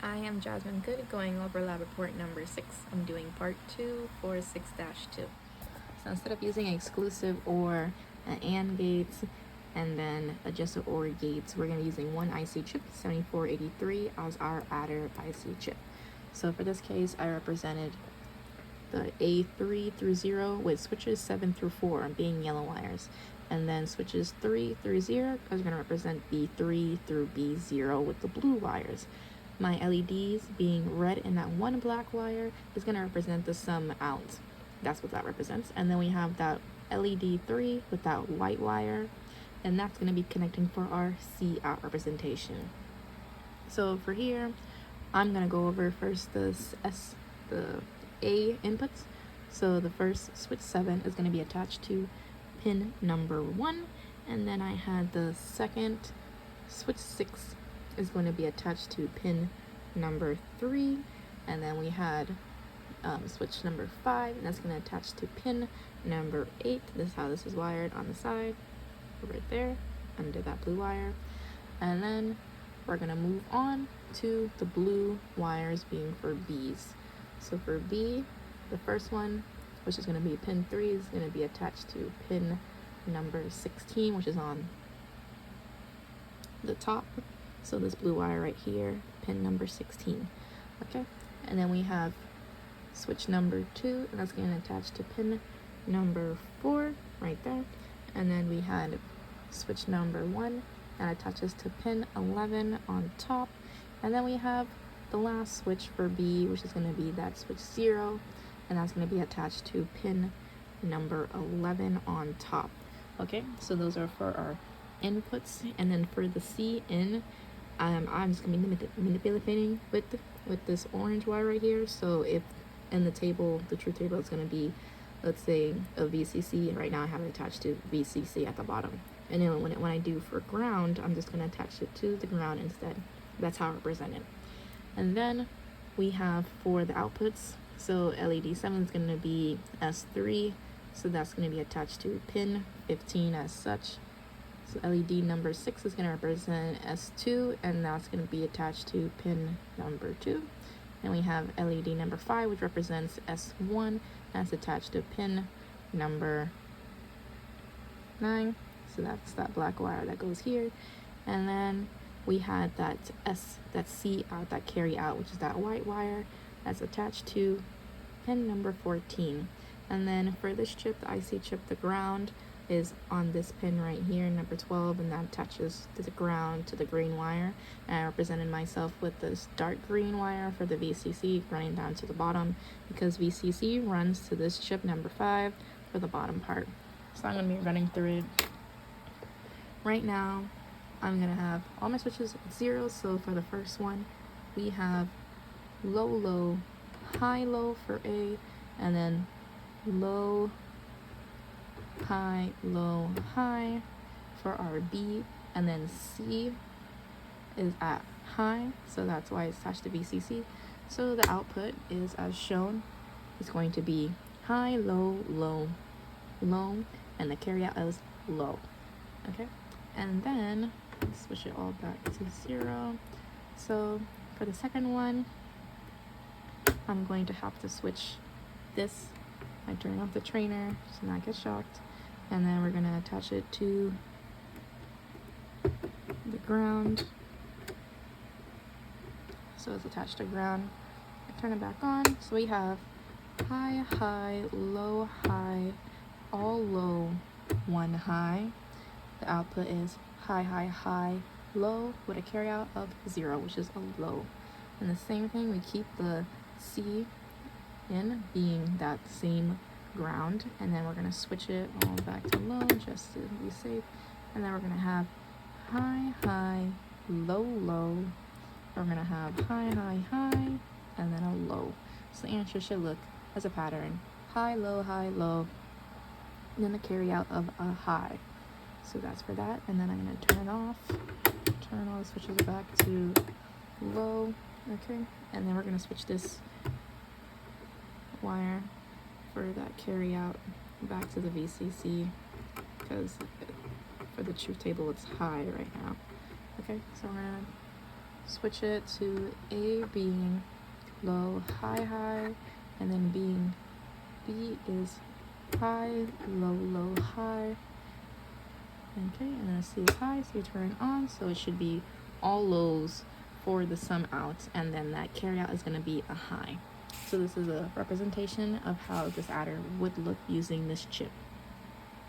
I am Jasmine Good, going over lab report number 6. I'm doing part 2 for 6-2. So instead of using exclusive OR and AND gates and then adjusted OR gates, we're going to be using one IC chip, 7483, as our adder IC chip. So for this case, I represented the A3 through 0 with switches 7 through 4 being yellow wires. And then switches 3 through 0 is going to represent B3 through B0 with the blue wires. My LEDs being red in that one black wire is going to represent the sum out. That's what that represents. And then we have that LED 3 with that white wire, and that's going to be connecting for our C out representation. So for here, I'm going to go over first the A inputs. So the first switch 7 is going to be attached to pin number 1, and then I had the second switch 6 is going to be attached to pin number 3, and then we had switch number 5, and that's going to attach to pin number 8. This is how this is wired on the side, right there, under that blue wire. And then we're going to move on to the blue wires being for B's. So for B, the first one, which is going to be pin 3, is going to be attached to pin number 16, which is on the top. So this blue wire right here, pin number 16. Okay, and then we have switch number 2, and that's going to attach to pin number 4 right there. And then we had switch number 1 that attaches to pin 11 on top. And then we have the last switch for B, which is going to be that switch 0, and that's going to be attached to pin number 11 on top. Okay, so those are for our inputs. And then for the C in, I'm just going to be manipulating with this orange wire right here. So if in the table, the truth table is going to be, let's say, a VCC, and right now I have it attached to VCC at the bottom. And then when I do for ground, I'm just going to attach it to the ground instead. That's how I represent it. And then we have for the outputs, so LED 7 is going to be S3, so that's going to be attached to pin 15 as such. So LED number 6 is going to represent S2, and that's going to be attached to pin number 2. And we have LED number 5, which represents S1, that's attached to pin number 9. So that's that black wire that goes here. And then we had that C out, that carry out, which is that white wire that's attached to pin number 14. And then for this chip, the IC chip, the ground is on this pin right here, number 12, and that attaches to the ground to the green wire. And I represented myself with this dark green wire for the VCC running down to the bottom, because VCC runs to this chip number 5 for the bottom part. So I'm going to be running through it right now. I'm going to have all my switches at 0. So for the first one, we have low, low, high, low for A, and then low, high, low, high for our B, and then C is at high, so that's why it's attached to VCC. So the output is as shown. It's going to be high, low, low, low, and the carry out is low. Okay, and then switch it all back to 0. So for the second one, I'm going to have to switch this. I turn off the trainer to not get shocked, and then we're going to attach it to the ground. So it's attached to ground. I turn it back on. So we have high, high, low, high, all low, one high. The output is high, high, high, low with a carry out of 0, which is a low. And the same thing, we keep the C in being that same ground, and then we're going to switch it all back to low just to be safe. And then we're going to have high, high, low, low. We're going to have high, high, high, and then a low. So the answer should look as a pattern: high, low, and then the carry out of a high. So that's for that. And then I'm going to turn it off, turn all the switches back to low. Okay, and then we're going to switch this wire for that carry out back to the VCC, because for the truth table it's high right now. Okay, so we're gonna switch it to A being low, high, high, and then being B is high, low, low, high. Okay, and then C is high, so you turn on, so it should be all lows for the sum out, and then that carry out is going to be a high. So this is a representation of how this adder would look using this chip.